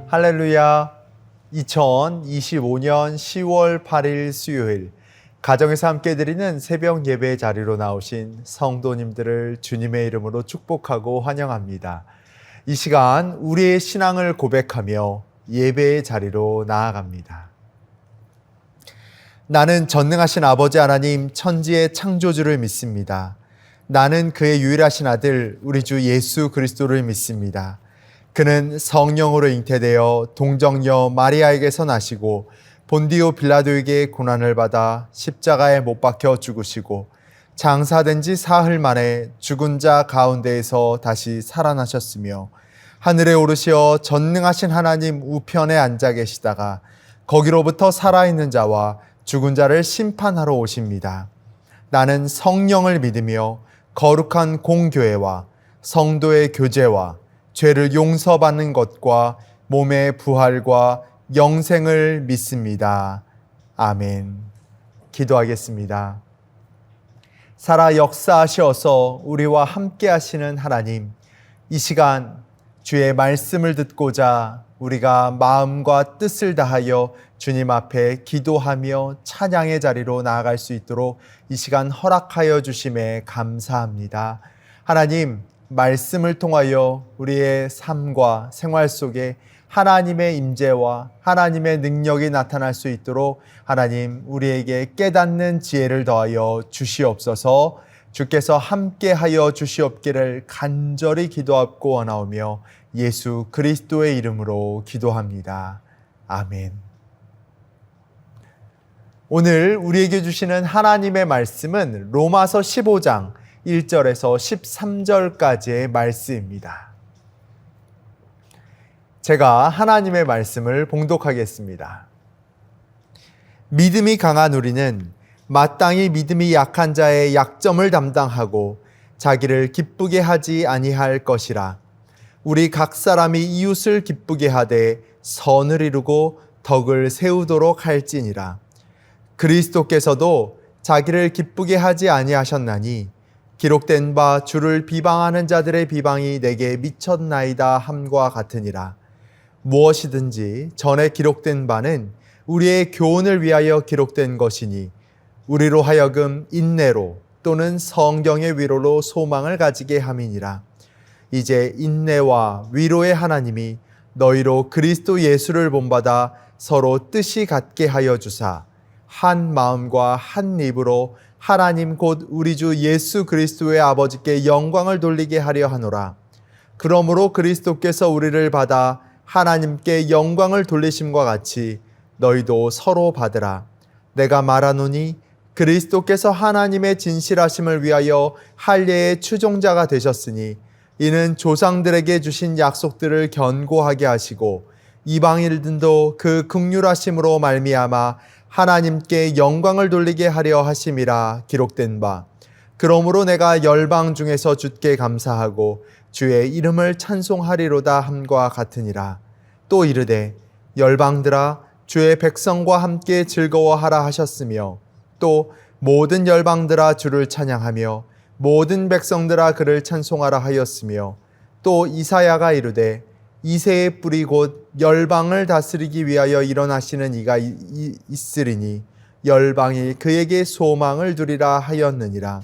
할렐루야. 2025년 10월 8일 수요일 가정에서 함께 드리는 새벽 예배 자리로 나오신 성도님들을 주님의 이름으로 축복하고 환영합니다. 이 시간 우리의 신앙을 고백하며 예배의 자리로 나아갑니다. 나는 전능하신 아버지 하나님 천지의 창조주를 믿습니다. 나는 그의 유일하신 아들 우리 주 예수 그리스도를 믿습니다. 그는 성령으로 잉태되어 동정녀 마리아에게서 나시고 본디오 빌라도에게 고난을 받아 십자가에 못 박혀 죽으시고 장사된 지 사흘 만에 죽은 자 가운데에서 다시 살아나셨으며 하늘에 오르시어 전능하신 하나님 우편에 앉아 계시다가 거기로부터 살아있는 자와 죽은 자를 심판하러 오십니다. 나는 성령을 믿으며 거룩한 공교회와 성도의 교제와 죄를 용서받는 것과 몸의 부활과 영생을 믿습니다. 아멘. 기도하겠습니다. 살아 역사하시어서 우리와 함께 하시는 하나님, 이 시간 주의 말씀을 듣고자 우리가 마음과 뜻을 다하여 주님 앞에 기도하며 찬양의 자리로 나아갈 수 있도록 이 시간 허락하여 주심에 감사합니다. 하나님, 말씀을 통하여 우리의 삶과 생활 속에 하나님의 임재와 하나님의 능력이 나타날 수 있도록 하나님 우리에게 깨닫는 지혜를 더하여 주시옵소서. 주께서 함께하여 주시옵기를 간절히 기도하고 원하오며 예수 그리스도의 이름으로 기도합니다. 아멘. 오늘 우리에게 주시는 하나님의 말씀은 로마서 15장 1절에서 13절까지의 말씀입니다. 제가 하나님의 말씀을 봉독하겠습니다. 믿음이 강한 우리는 마땅히 믿음이 약한 자의 약점을 담당하고 자기를 기쁘게 하지 아니할 것이라. 우리 각 사람이 이웃을 기쁘게 하되 선을 이루고 덕을 세우도록 할지니라. 그리스도께서도 자기를 기쁘게 하지 아니하셨나니 기록된 바 주를 비방하는 자들의 비방이 내게 미쳤나이다 함과 같으니라. 무엇이든지 전에 기록된 바는 우리의 교훈을 위하여 기록된 것이니 우리로 하여금 인내로 또는 성경의 위로로 소망을 가지게 함이니라. 이제 인내와 위로의 하나님이 너희로 그리스도 예수를 본받아 서로 뜻이 같게 하여 주사 한 마음과 한 입으로 하나님 곧 우리 주 예수 그리스도의 아버지께 영광을 돌리게 하려 하노라. 그러므로 그리스도께서 우리를 받아 하나님께 영광을 돌리심과 같이 너희도 서로 받으라. 내가 말하노니 그리스도께서 하나님의 진실하심을 위하여 할례의 추종자가 되셨으니 이는 조상들에게 주신 약속들을 견고하게 하시고 이방인들도 그 긍휼하심으로 말미암아 하나님께 영광을 돌리게 하려 하심이라 기록된 바. 그러므로 내가 열방 중에서 주께 감사하고 주의 이름을 찬송하리로다 함과 같으니라. 또 이르되 열방들아 주의 백성과 함께 즐거워하라 하셨으며 또 모든 열방들아 주를 찬양하며 모든 백성들아 그를 찬송하라 하였으며 또 이사야가 이르되 이새의 뿌리 곧 열방을 다스리기 위하여 일어나시는 이가 있으리니 열방이 그에게 소망을 두리라 하였느니라.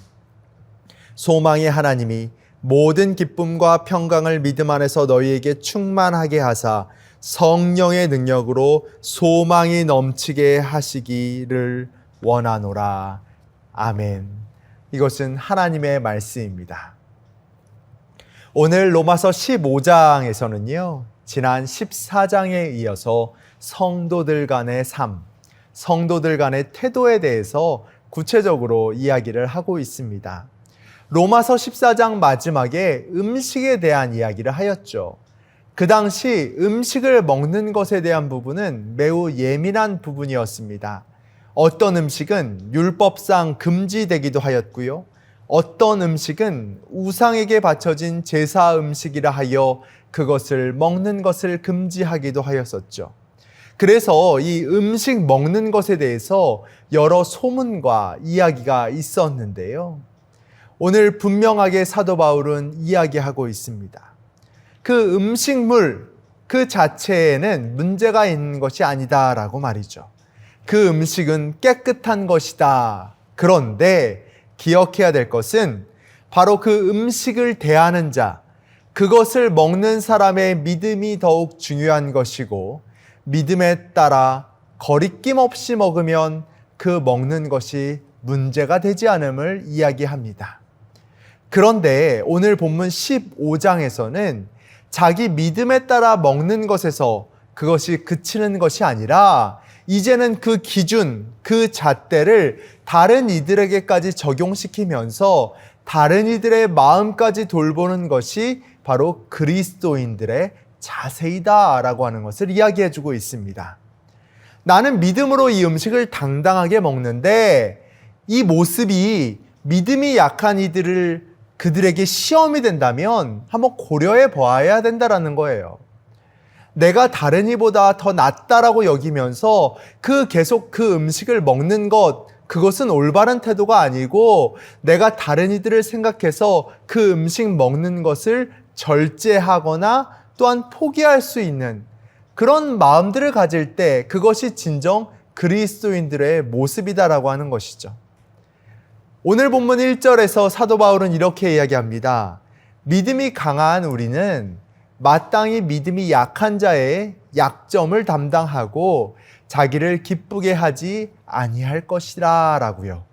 소망의 하나님이 모든 기쁨과 평강을 믿음 안에서 너희에게 충만하게 하사 성령의 능력으로 소망이 넘치게 하시기를 원하노라. 아멘. 이것은 하나님의 말씀입니다. 오늘 로마서 15장에서는요, 지난 14장에 이어서 성도들 간의 삶, 성도들 간의 태도에 대해서 구체적으로 이야기를 하고 있습니다. 로마서 14장 마지막에 음식에 대한 이야기를 하였죠. 그 당시 음식을 먹는 것에 대한 부분은 매우 예민한 부분이었습니다. 어떤 음식은 율법상 금지되기도 하였고요. 어떤 음식은 우상에게 바쳐진 제사 음식이라 하여 그것을 먹는 것을 금지하기도 하였었죠. 그래서 이 음식 먹는 것에 대해서 여러 소문과 이야기가 있었는데요. 오늘 분명하게 사도 바울은 이야기하고 있습니다. 그 음식물, 그 자체에는 문제가 있는 것이 아니다라고 말이죠. 그 음식은 깨끗한 것이다. 그런데 기억해야 될 것은 바로 그 음식을 대하는 자, 그것을 먹는 사람의 믿음이 더욱 중요한 것이고, 믿음에 따라 거리낌 없이 먹으면 그 먹는 것이 문제가 되지 않음을 이야기합니다. 그런데 오늘 본문 15장에서는 자기 믿음에 따라 먹는 것에서 그것이 그치는 것이 아니라 이제는 그 기준, 그 잣대를 다른 이들에게까지 적용시키면서 다른 이들의 마음까지 돌보는 것이 바로 그리스도인들의 자세이다라고 하는 것을 이야기해주고 있습니다. 나는 믿음으로 이 음식을 당당하게 먹는데 이 모습이 믿음이 약한 그들에게 시험이 된다면 한번 고려해 보아야 된다라는 거예요. 내가 다른 이보다 더 낫다라고 여기면서 계속 그 음식을 먹는 것, 그것은 올바른 태도가 아니고 내가 다른 이들을 생각해서 그 음식 먹는 것을 절제하거나 또한 포기할 수 있는 그런 마음들을 가질 때 그것이 진정 그리스도인들의 모습이다라고 하는 것이죠. 오늘 본문 1절에서 사도 바울은 이렇게 이야기합니다. 믿음이 강한 우리는 마땅히 믿음이 약한 자의 약점을 담당하고 자기를 기쁘게 하지 아니할 것이라 라고요.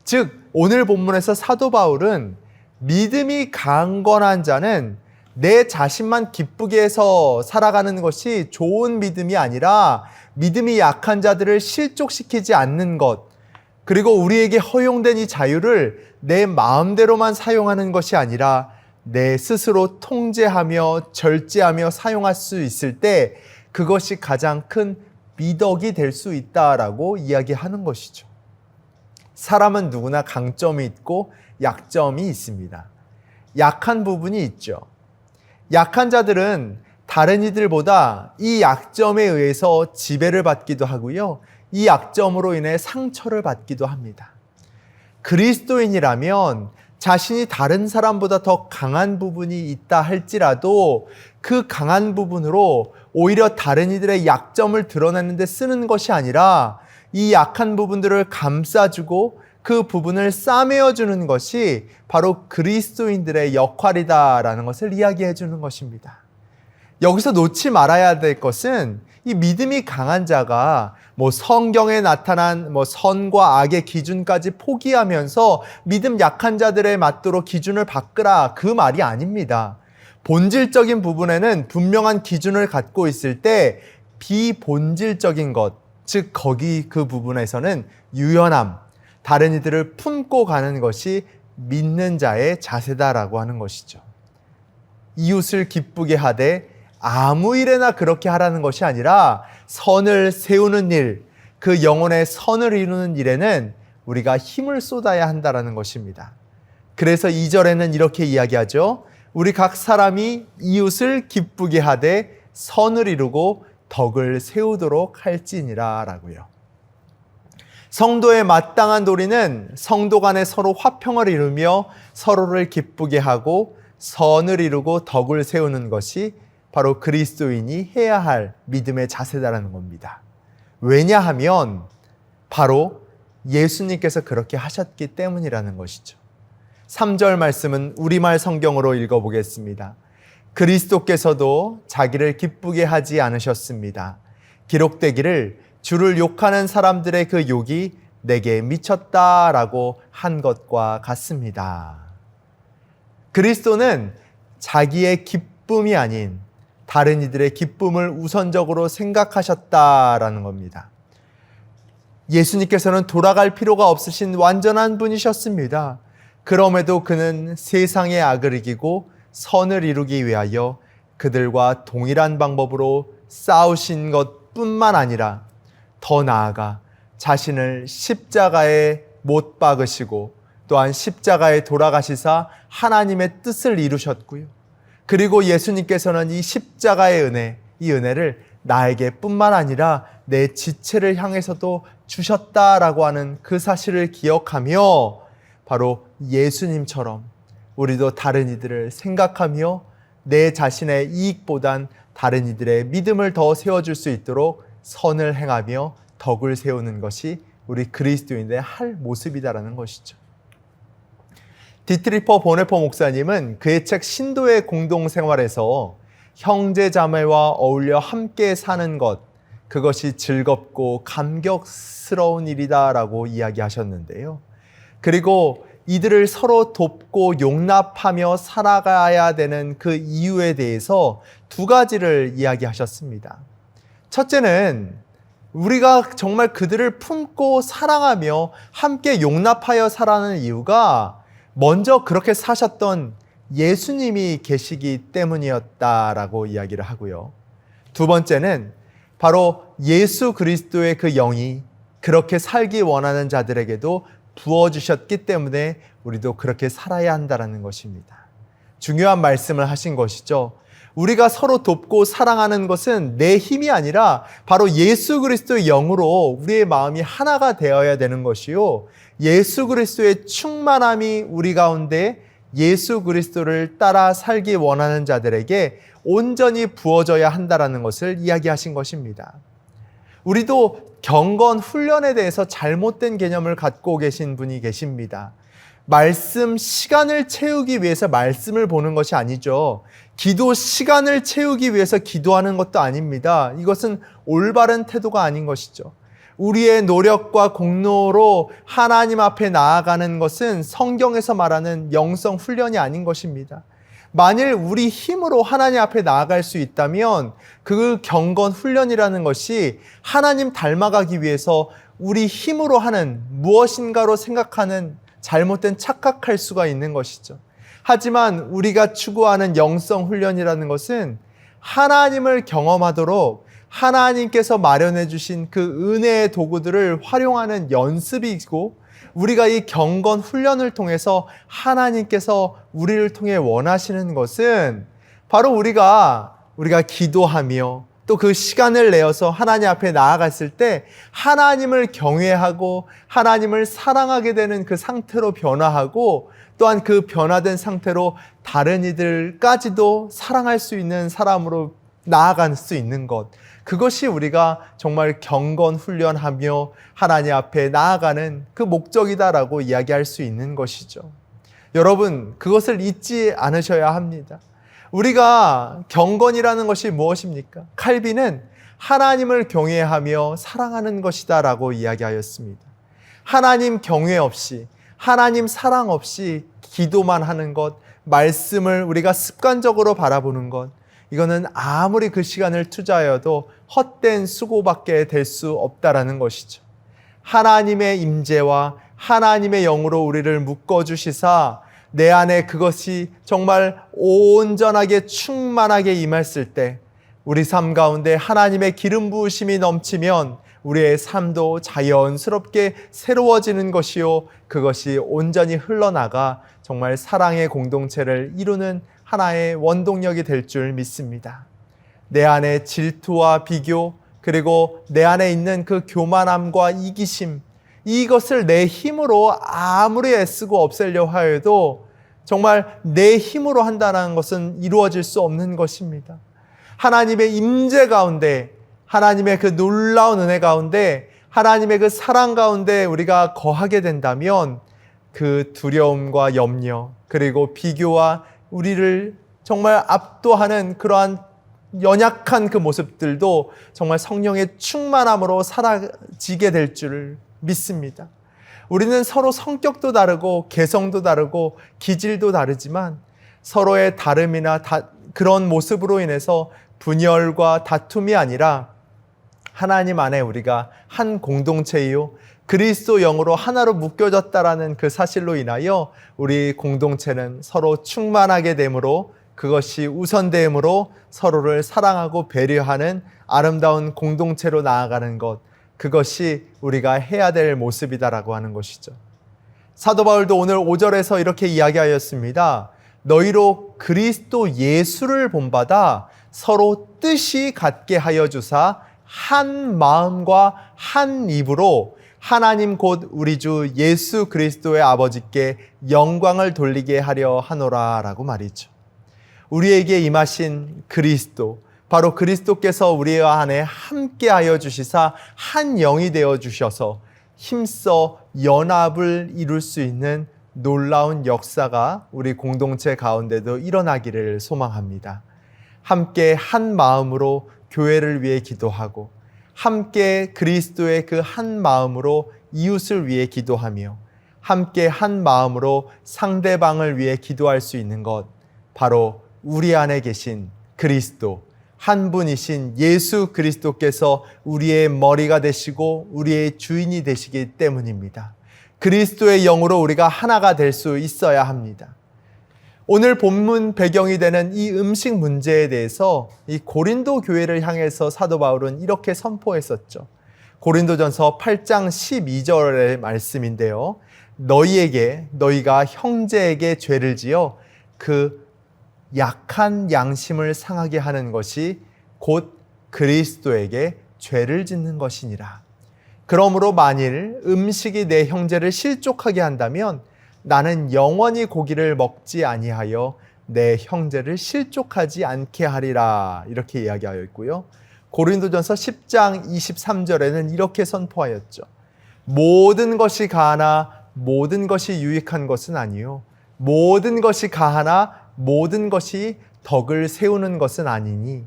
즉 오늘 본문에서 사도 바울은 믿음이 강건한 자는 내 자신만 기쁘게 해서 살아가는 것이 좋은 믿음이 아니라 믿음이 약한 자들을 실족시키지 않는 것, 그리고 우리에게 허용된 이 자유를 내 마음대로만 사용하는 것이 아니라 내 스스로 통제하며 절제하며 사용할 수 있을 때 그것이 가장 큰 미덕이 될 수 있다라고 이야기하는 것이죠. 사람은 누구나 강점이 있고 약점이 있습니다. 약한 부분이 있죠. 약한 자들은 다른 이들보다 이 약점에 의해서 지배를 받기도 하고요. 이 약점으로 인해 상처를 받기도 합니다. 그리스도인이라면 자신이 다른 사람보다 더 강한 부분이 있다 할지라도 그 강한 부분으로 오히려 다른 이들의 약점을 드러내는 데 쓰는 것이 아니라 이 약한 부분들을 감싸주고 그 부분을 싸매어 주는 것이 바로 그리스도인들의 역할이다라는 것을 이야기해 주는 것입니다. 여기서 놓지 말아야 될 것은 이 믿음이 강한 자가 성경에 나타난 선과 악의 기준까지 포기하면서 믿음 약한 자들에 맞도록 기준을 바꾸라, 그 말이 아닙니다. 본질적인 부분에는 분명한 기준을 갖고 있을 때 비본질적인 것, 즉 그 부분에서는 유연함, 다른 이들을 품고 가는 것이 믿는 자의 자세다라고 하는 것이죠. 이웃을 기쁘게 하되 아무 일에나 그렇게 하라는 것이 아니라 선을 세우는 일, 그 영혼의 선을 이루는 일에는 우리가 힘을 쏟아야 한다는 것입니다. 그래서 2절에는 이렇게 이야기하죠. 우리 각 사람이 이웃을 기쁘게 하되 선을 이루고 덕을 세우도록 할지니라 라고요. 성도의 마땅한 도리는 성도 간에 서로 화평을 이루며 서로를 기쁘게 하고 선을 이루고 덕을 세우는 것이 바로 그리스도인이 해야 할 믿음의 자세다라는 겁니다. 왜냐하면 바로 예수님께서 그렇게 하셨기 때문이라는 것이죠. 3절 말씀은 우리말 성경으로 읽어보겠습니다. 그리스도께서도 자기를 기쁘게 하지 않으셨습니다. 기록되기를 주를 욕하는 사람들의 그 욕이 내게 미쳤다라고 한 것과 같습니다. 그리스도는 자기의 기쁨이 아닌 다른 이들의 기쁨을 우선적으로 생각하셨다라는 겁니다. 예수님께서는 돌아갈 필요가 없으신 완전한 분이셨습니다. 그럼에도 그는 세상의 악을 이기고 선을 이루기 위하여 그들과 동일한 방법으로 싸우신 것뿐만 아니라 더 나아가 자신을 십자가에 못 박으시고 또한 십자가에 돌아가시사 하나님의 뜻을 이루셨고요. 그리고 예수님께서는 이 십자가의 은혜, 이 은혜를 나에게 뿐만 아니라 내 지체를 향해서도 주셨다라고 하는 그 사실을 기억하며 바로 예수님처럼 우리도 다른 이들을 생각하며 내 자신의 이익보단 다른 이들의 믿음을 더 세워줄 수 있도록 선을 행하며 덕을 세우는 것이 우리 그리스도인들의 할 모습이다라는 것이죠. 디트리퍼 보네퍼 목사님은 그의 책 신도의 공동생활에서 형제자매와 어울려 함께 사는 것, 그것이 즐겁고 감격스러운 일이다라고 이야기하셨는데요. 그리고 이들을 서로 돕고 용납하며 살아가야 되는 그 이유에 대해서 두 가지를 이야기하셨습니다. 첫째는 우리가 정말 그들을 품고 사랑하며 함께 용납하여 살아가는 이유가 먼저 그렇게 사셨던 예수님이 계시기 때문이었다라고 이야기를 하고요. 두 번째는 바로 예수 그리스도의 그 영이 그렇게 살기 원하는 자들에게도 부어주셨기 때문에 우리도 그렇게 살아야 한다는 것입니다. 중요한 말씀을 하신 것이죠. 우리가 서로 돕고 사랑하는 것은 내 힘이 아니라 바로 예수 그리스도의 영으로 우리의 마음이 하나가 되어야 되는 것이요. 예수 그리스도의 충만함이 우리 가운데 예수 그리스도를 따라 살기 원하는 자들에게 온전히 부어져야 한다는 것을 이야기하신 것입니다. 우리도 경건 훈련에 대해서 잘못된 개념을 갖고 계신 분이 계십니다. 말씀 시간을 채우기 위해서 말씀을 보는 것이 아니죠. 기도 시간을 채우기 위해서 기도하는 것도 아닙니다. 이것은 올바른 태도가 아닌 것이죠. 우리의 노력과 공로로 하나님 앞에 나아가는 것은 성경에서 말하는 영성 훈련이 아닌 것입니다. 만일 우리 힘으로 하나님 앞에 나아갈 수 있다면 그 경건 훈련이라는 것이 하나님 닮아가기 위해서 우리 힘으로 하는 무엇인가로 생각하는 잘못된 착각할 수가 있는 것이죠. 하지만 우리가 추구하는 영성 훈련이라는 것은 하나님을 경험하도록 하나님께서 마련해 주신 그 은혜의 도구들을 활용하는 연습이고, 우리가 이 경건 훈련을 통해서 하나님께서 우리를 통해 원하시는 것은 바로 우리가 기도하며 또 그 시간을 내어서 하나님 앞에 나아갔을 때 하나님을 경외하고 하나님을 사랑하게 되는 그 상태로 변화하고, 또한 그 변화된 상태로 다른 이들까지도 사랑할 수 있는 사람으로 나아갈 수 있는 것, 그것이 우리가 정말 경건 훈련하며 하나님 앞에 나아가는 그 목적이다라고 이야기할 수 있는 것이죠. 여러분, 그것을 잊지 않으셔야 합니다. 우리가 경건이라는 것이 무엇입니까? 칼빈은 하나님을 경외하며 사랑하는 것이다라고 이야기하였습니다. 하나님 경외 없이, 하나님 사랑 없이 기도만 하는 것, 말씀을 우리가 습관적으로 바라보는 것, 이거는 아무리 그 시간을 투자하여도 헛된 수고밖에 될 수 없다라는 것이죠. 하나님의 임재와 하나님의 영으로 우리를 묶어주시사 내 안에 그것이 정말 온전하게 충만하게 임했을 때 우리 삶 가운데 하나님의 기름 부으심이 넘치면 우리의 삶도 자연스럽게 새로워지는 것이요, 그것이 온전히 흘러나가 정말 사랑의 공동체를 이루는 하나의 원동력이 될 줄 믿습니다. 내 안에 질투와 비교, 그리고 내 안에 있는 그 교만함과 이기심, 이것을 내 힘으로 아무리 애쓰고 없애려 하여도 정말 내 힘으로 한다는 것은 이루어질 수 없는 것입니다. 하나님의 임재 가운데, 하나님의 그 놀라운 은혜 가운데, 하나님의 그 사랑 가운데 우리가 거하게 된다면 그 두려움과 염려, 그리고 비교와 우리를 정말 압도하는 그러한 연약한 그 모습들도 정말 성령의 충만함으로 사라지게 될 줄 믿습니다. 우리는 서로 성격도 다르고 개성도 다르고 기질도 다르지만 서로의 다름이나 그런 모습으로 인해서 분열과 다툼이 아니라 하나님 안에 우리가 한 공동체이요, 그리스도 영으로 하나로 묶여졌다라는 그 사실로 인하여 우리 공동체는 서로 충만하게 됨으로, 그것이 우선됨으로 서로를 사랑하고 배려하는 아름다운 공동체로 나아가는 것, 그것이 우리가 해야 될 모습이다라고 하는 것이죠. 사도 바울도 오늘 5절에서 이렇게 이야기하였습니다. 너희로 그리스도 예수를 본받아 서로 뜻이 같게 하여 주사 한 마음과 한 입으로 하나님 곧 우리 주 예수 그리스도의 아버지께 영광을 돌리게 하려 하노라 라고 말이죠. 우리에게 임하신 그리스도, 바로 그리스도께서 우리 안에 함께하여 주시사 한 영이 되어 주셔서 힘써 연합을 이룰 수 있는 놀라운 역사가 우리 공동체 가운데도 일어나기를 소망합니다. 함께 한 마음으로 교회를 위해 기도하고 함께 그리스도의 그 한 마음으로 이웃을 위해 기도하며 함께 한 마음으로 상대방을 위해 기도할 수 있는 것, 바로 우리 안에 계신 그리스도, 한 분이신 예수 그리스도께서 우리의 머리가 되시고 우리의 주인이 되시기 때문입니다. 그리스도의 영으로 우리가 하나가 될 수 있어야 합니다. 오늘 본문 배경이 되는 이 음식 문제에 대해서 이 고린도 교회를 향해서 사도 바울은 이렇게 선포했었죠. 고린도전서 8장 12절의 말씀인데요. 너희가 형제에게 죄를 지어 그 약한 양심을 상하게 하는 것이 곧 그리스도에게 죄를 짓는 것이니라. 그러므로 만일 음식이 내 형제를 실족하게 한다면 나는 영원히 고기를 먹지 아니하여 내 형제를 실족하지 않게 하리라. 이렇게 이야기하여 있고요. 고린도전서 10장 23절에는 이렇게 선포하였죠. 모든 것이 가하나 모든 것이 유익한 것은 아니요 모든 것이 가하나 모든 것이 덕을 세우는 것은 아니니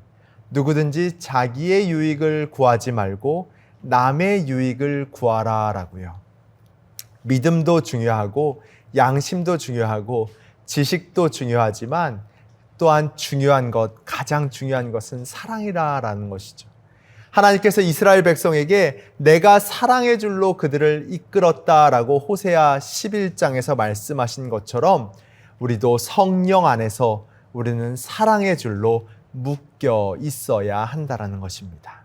누구든지 자기의 유익을 구하지 말고 남의 유익을 구하라 라고요. 믿음도 중요하고 양심도 중요하고 지식도 중요하지만 또한 가장 중요한 것은 사랑이라는 것이죠. 하나님께서 이스라엘 백성에게 내가 사랑의 줄로 그들을 이끌었다라고 호세아 11장에서 말씀하신 것처럼 우리도 성령 안에서 우리는 사랑의 줄로 묶여 있어야 한다라는 것입니다.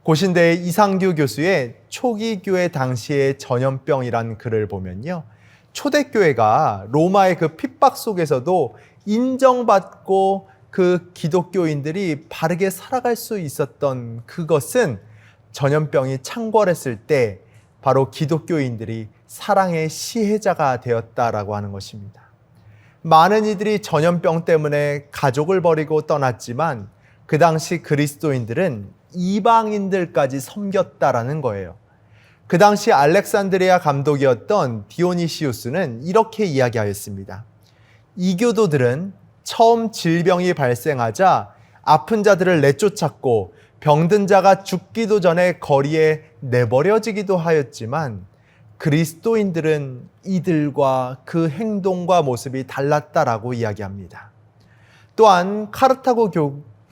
고신대의 이상규 교수의 초기 교회 당시의 전염병이란 글을 보면요. 초대교회가 로마의 그 핍박 속에서도 인정받고 그 기독교인들이 바르게 살아갈 수 있었던 그것은 전염병이 창궐했을 때 바로 기독교인들이 사랑의 시혜자가 되었다라고 하는 것입니다. 많은 이들이 전염병 때문에 가족을 버리고 떠났지만 그 당시 그리스도인들은 이방인들까지 섬겼다라는 거예요. 그 당시 알렉산드리아 감독이었던 디오니시우스는 이렇게 이야기하였습니다. 이교도들은 처음 질병이 발생하자 아픈 자들을 내쫓았고 병든 자가 죽기도 전에 거리에 내버려지기도 하였지만 그리스도인들은 이들과 그 행동과 모습이 달랐다라고 이야기합니다. 또한 카르타고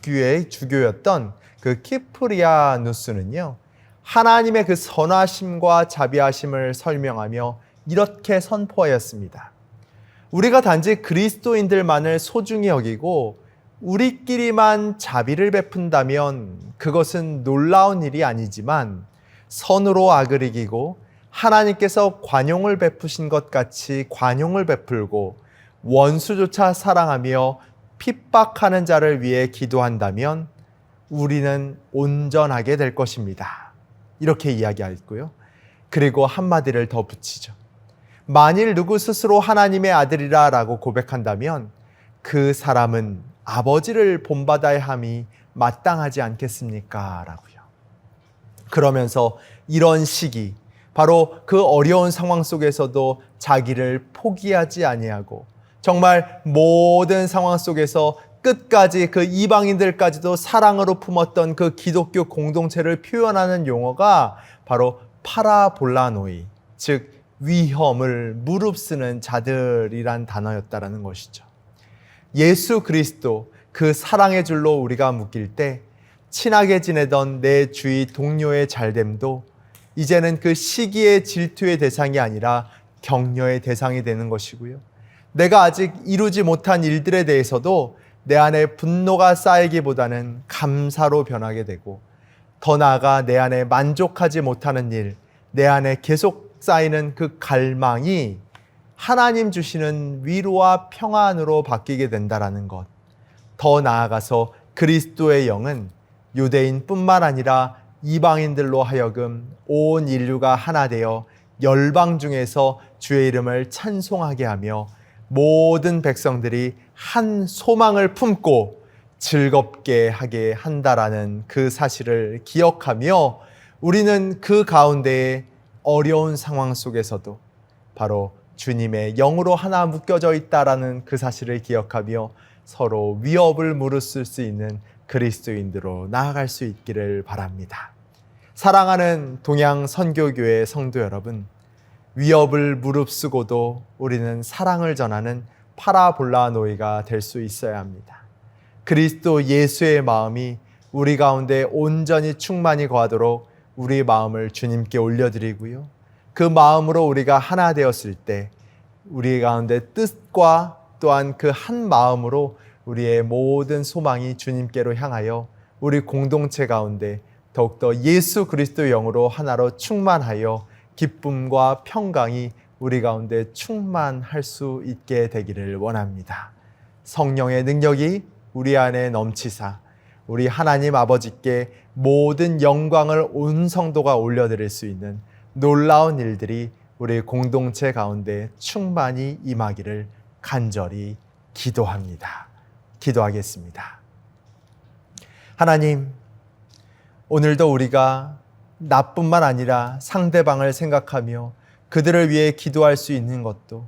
교회의 주교였던 그 키프리아누스는요, 하나님의 그 선하심과 자비하심을 설명하며 이렇게 선포하였습니다. 우리가 단지 그리스도인들만을 소중히 여기고 우리끼리만 자비를 베푼다면 그것은 놀라운 일이 아니지만 선으로 악을 이기고 하나님께서 관용을 베푸신 것 같이 관용을 베풀고 원수조차 사랑하며 핍박하는 자를 위해 기도한다면 우리는 온전하게 될 것입니다. 이렇게 이야기했고요. 그리고 한마디를 더 붙이죠. 만일 누구 스스로 하나님의 아들이라 라고 고백한다면 그 사람은 아버지를 본받아야 함이 마땅하지 않겠습니까? 라고요. 그러면서 이런 시기, 바로 그 어려운 상황 속에서도 자기를 포기하지 아니하고 정말 모든 상황 속에서 끝까지 그 이방인들까지도 사랑으로 품었던 그 기독교 공동체를 표현하는 용어가 바로 파라볼라노이, 즉 위험을 무릅쓰는 자들이란 단어였다라는 것이죠. 예수 그리스도 그 사랑의 줄로 우리가 묶일 때 친하게 지내던 내 주위 동료의 잘됨도 이제는 그 시기의 질투의 대상이 아니라 격려의 대상이 되는 것이고요. 내가 아직 이루지 못한 일들에 대해서도 내 안에 분노가 쌓이기보다는 감사로 변하게 되고, 더 나아가 내 안에 만족하지 못하는 일, 내 안에 계속 쌓이는 그 갈망이 하나님 주시는 위로와 평안으로 바뀌게 된다라는 것. 더 나아가서 그리스도의 영은 유대인뿐만 아니라 이방인들로 하여금 온 인류가 하나 되어 열방 중에서 주의 이름을 찬송하게 하며 모든 백성들이 한 소망을 품고 즐겁게 하게 한다라는 그 사실을 기억하며 우리는 그 가운데에 어려운 상황 속에서도 바로 주님의 영으로 하나 묶여져 있다라는 그 사실을 기억하며 서로 위협을 무릅쓸 수 있는 그리스도인들로 나아갈 수 있기를 바랍니다. 사랑하는 동양 선교교회 성도 여러분, 위협을 무릅쓰고도 우리는 사랑을 전하는 파라볼라노이가 될 수 있어야 합니다. 그리스도 예수의 마음이 우리 가운데 온전히 충만히 거하도록 우리 마음을 주님께 올려드리고요. 그 마음으로 우리가 하나 되었을 때 우리 가운데 뜻과 또한 그 한 마음으로 우리의 모든 소망이 주님께로 향하여 우리 공동체 가운데 더욱더 예수 그리스도의 영으로 하나로 충만하여 기쁨과 평강이 우리 가운데 충만할 수 있게 되기를 원합니다. 성령의 능력이 우리 안에 넘치사 우리 하나님 아버지께 모든 영광을 온 성도가 올려드릴 수 있는 놀라운 일들이 우리 공동체 가운데 충만히 임하기를 간절히 기도합니다. 기도하겠습니다. 하나님, 오늘도 우리가 나뿐만 아니라 상대방을 생각하며 그들을 위해 기도할 수 있는 것도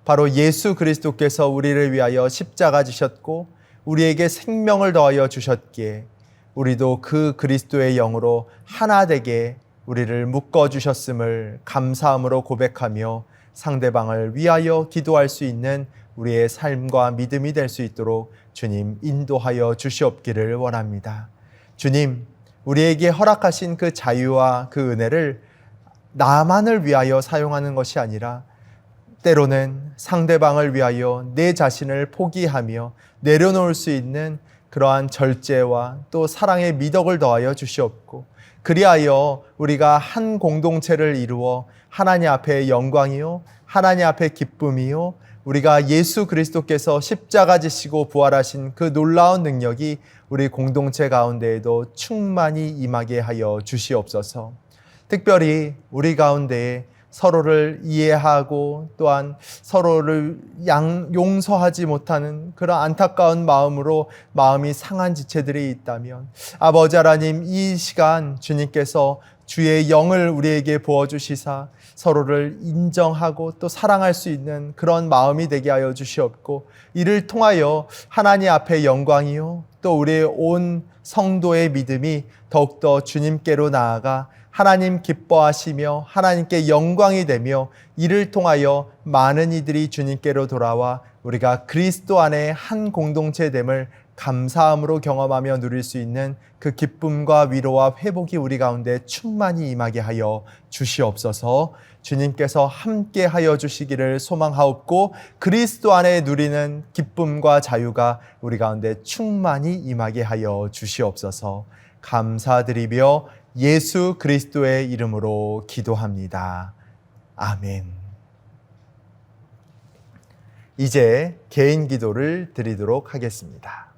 바로 예수 그리스도께서 우리를 위하여 십자가 지셨고 우리에게 생명을 더하여 주셨기에 우리도 그 그리스도의 영으로 하나 되게 우리를 묶어주셨음을 감사함으로 고백하며 상대방을 위하여 기도할 수 있는 우리의 삶과 믿음이 될 수 있도록 주님 인도하여 주시옵기를 원합니다. 주님, 우리에게 허락하신 그 자유와 그 은혜를 나만을 위하여 사용하는 것이 아니라 때로는 상대방을 위하여 내 자신을 포기하며 내려놓을 수 있는 그러한 절제와 또 사랑의 미덕을 더하여 주시옵고 그리하여 우리가 한 공동체를 이루어 하나님 앞에 영광이요 하나님 앞에 기쁨이요 우리가 예수 그리스도께서 십자가 지시고 부활하신 그 놀라운 능력이 우리 공동체 가운데에도 충만히 임하게 하여 주시옵소서. 특별히 우리 가운데에 서로를 이해하고 또한 서로를 용서하지 못하는 그런 안타까운 마음으로 마음이 상한 지체들이 있다면 아버지 하나님, 이 시간 주님께서 주의 영을 우리에게 부어주시사 서로를 인정하고 또 사랑할 수 있는 그런 마음이 되게 하여 주시옵고 이를 통하여 하나님 앞에 영광이요 또 우리의 온 성도의 믿음이 더욱더 주님께로 나아가 하나님 기뻐하시며 하나님께 영광이 되며 이를 통하여 많은 이들이 주님께로 돌아와 우리가 그리스도 안에 한 공동체됨을 감사함으로 경험하며 누릴 수 있는 그 기쁨과 위로와 회복이 우리 가운데 충만히 임하게 하여 주시옵소서. 주님께서 함께 하여 주시기를 소망하옵고 그리스도 안에 누리는 기쁨과 자유가 우리 가운데 충만히 임하게 하여 주시옵소서. 감사드리며 예수 그리스도의 이름으로 기도합니다. 아멘. 이제 개인 기도를 드리도록 하겠습니다.